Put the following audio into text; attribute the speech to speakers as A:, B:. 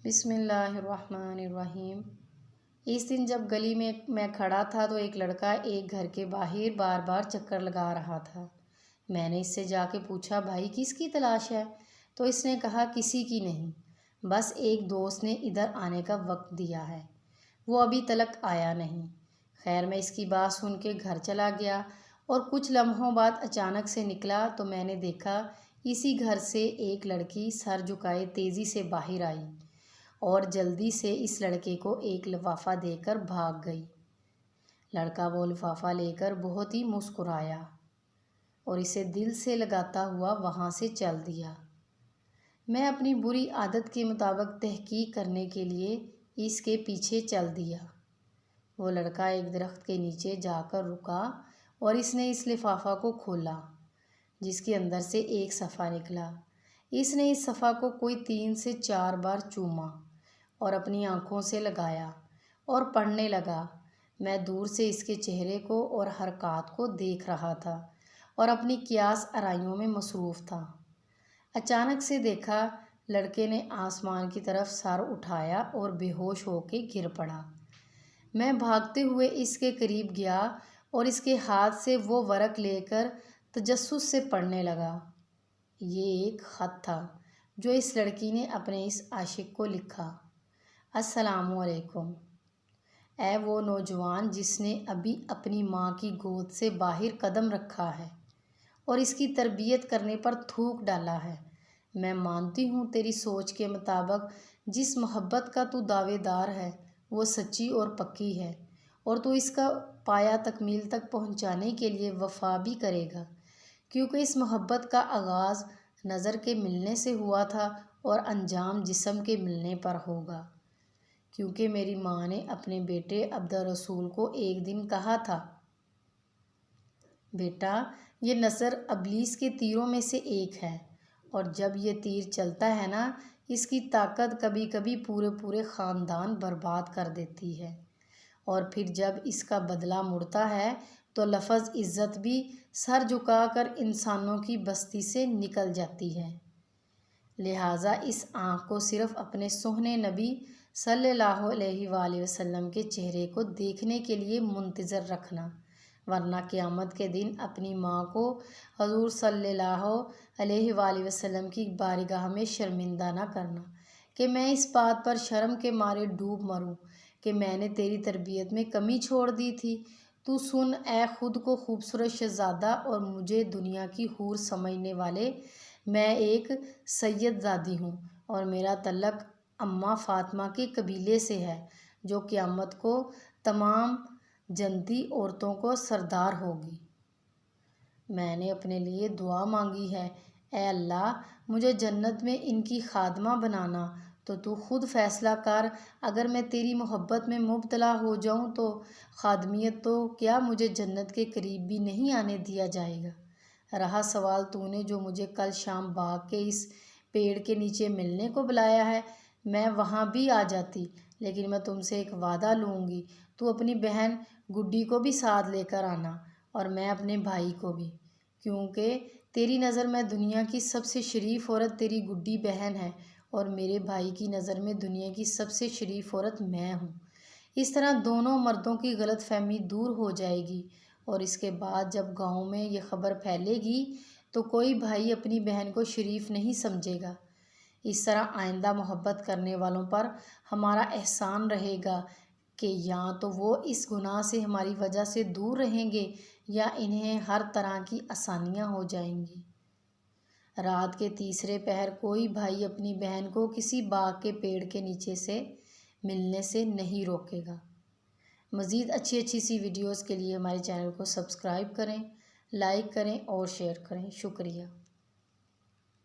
A: بسم اللہ الرحمن الرحیم۔ اس دن جب گلی میں کھڑا تھا تو ایک لڑکا ایک گھر کے باہر بار بار چکر لگا رہا تھا۔ میں نے اس سے جا کے پوچھا، بھائی کس کی تلاش ہے؟ تو اس نے کہا، کسی کی نہیں، بس ایک دوست نے ادھر آنے کا وقت دیا ہے، وہ ابھی تلک آیا نہیں۔ خیر میں اس کی بات سن کے گھر چلا گیا اور کچھ لمحوں بعد اچانک سے نکلا تو میں نے دیکھا اسی گھر سے ایک لڑکی سر جھکائے تیزی سے باہر آئی اور جلدی سے اس لڑکے کو ایک لفافہ دے کر بھاگ گئی۔ لڑکا وہ لفافہ لے کر بہت ہی مسکرایا اور اسے دل سے لگاتا ہوا وہاں سے چل دیا۔ میں اپنی بری عادت کے مطابق تحقیق کرنے کے لیے اس کے پیچھے چل دیا۔ وہ لڑکا ایک درخت کے نیچے جا کر رکا اور اس نے اس لفافہ کو کھولا جس کے اندر سے ایک صفحہ نکلا۔ اس نے اس صفحہ کو کوئی 3 سے 4 بار چوما اور اپنی آنکھوں سے لگایا اور پڑھنے لگا۔ میں دور سے اس کے چہرے کو اور حرکات کو دیکھ رہا تھا اور اپنی قیاس آرائیوں میں مصروف تھا۔ اچانک سے دیکھا لڑکے نے آسمان کی طرف سر اٹھایا اور بے ہوش ہو کے گر پڑا۔ میں بھاگتے ہوئے اس کے قریب گیا اور اس کے ہاتھ سے وہ ورق لے کر تجسس سے پڑھنے لگا۔ یہ ایک خط تھا جو اس لڑکی نے اپنے اس عاشق کو لکھا۔ السلام علیکم، اے وہ نوجوان جس نے ابھی اپنی ماں کی گود سے باہر قدم رکھا ہے اور اس کی تربیت کرنے پر تھوک ڈالا ہے۔ میں مانتی ہوں تیری سوچ کے مطابق جس محبت کا تو دعوے دار ہے وہ سچی اور پکی ہے اور تو اس کا پایہ تکمیل تک پہنچانے کے لیے وفا بھی کرے گا، کیونکہ اس محبت کا آغاز نظر کے ملنے سے ہوا تھا اور انجام جسم کے ملنے پر ہوگا، کیونکہ میری ماں نے اپنے بیٹے عبدالرسول کو ایک دن کہا تھا، بیٹا یہ نظر ابلیس کے تیروں میں سے ایک ہے اور جب یہ تیر چلتا ہے نا اس کی طاقت کبھی کبھی پورے خاندان برباد کر دیتی ہے، اور پھر جب اس کا بدلہ مڑتا ہے تو لفظ عزت بھی سر جھکا کر انسانوں کی بستی سے نکل جاتی ہے۔ لہٰذا اس آنکھ کو صرف اپنے سوہنے نبی صلی اللہ علیہ وآلہ وسلم کے چہرے کو دیکھنے کے لیے منتظر رکھنا، ورنہ قیامت کے دن اپنی ماں کو حضور صلی اللہ علیہ وآلہ وسلم کی بارگاہ میں شرمندہ نہ کرنا کہ میں اس بات پر شرم کے مارے ڈوب مروں کہ میں نے تیری تربیت میں کمی چھوڑ دی تھی۔ تو سن اے خود کو خوبصورت شہزادہ اور مجھے دنیا کی حور سمجھنے والے، میں ایک سید زادی ہوں اور میرا تعلق اماں فاطمہ کے قبیلے سے ہے جو قیامت کو تمام جنتی عورتوں کو سردار ہوگی۔ میں نے اپنے لیے دعا مانگی ہے، اے اللہ مجھے جنت میں ان کی خادمہ بنانا، تو خود فیصلہ کر، اگر میں تیری محبت میں مبتلا ہو جاؤں تو خادمیت تو کیا مجھے جنت کے قریب بھی نہیں آنے دیا جائے گا۔ رہا سوال تو نے جو مجھے کل شام باغ کے اس پیڑ کے نیچے ملنے کو بلایا ہے، میں وہاں بھی آ جاتی، لیکن میں تم سے ایک وعدہ لوں گی، تو اپنی بہن گڈی کو بھی ساتھ لے کر آنا اور میں اپنے بھائی کو بھی، کیونکہ تیری نظر میں دنیا کی سب سے شریف عورت تیری گڈی بہن ہے اور میرے بھائی کی نظر میں دنیا کی سب سے شریف عورت میں ہوں۔ اس طرح دونوں مردوں کی غلط فہمی دور ہو جائے گی اور اس کے بعد جب گاؤں میں یہ خبر پھیلے گی تو کوئی بھائی اپنی بہن کو شریف نہیں سمجھے گا۔ اس طرح آئندہ محبت کرنے والوں پر ہمارا احسان رہے گا کہ یا تو وہ اس گناہ سے ہماری وجہ سے دور رہیں گے یا انہیں ہر طرح کی آسانیاں ہو جائیں گی۔ رات کے تیسرے پہر کوئی بھائی اپنی بہن کو کسی باغ کے پیڑ کے نیچے سے ملنے سے نہیں روکے گا۔ مزید اچھی سی ویڈیوز کے لیے ہمارے چینل کو سبسکرائب کریں، لائک کریں اور شیئر کریں۔ شکریہ۔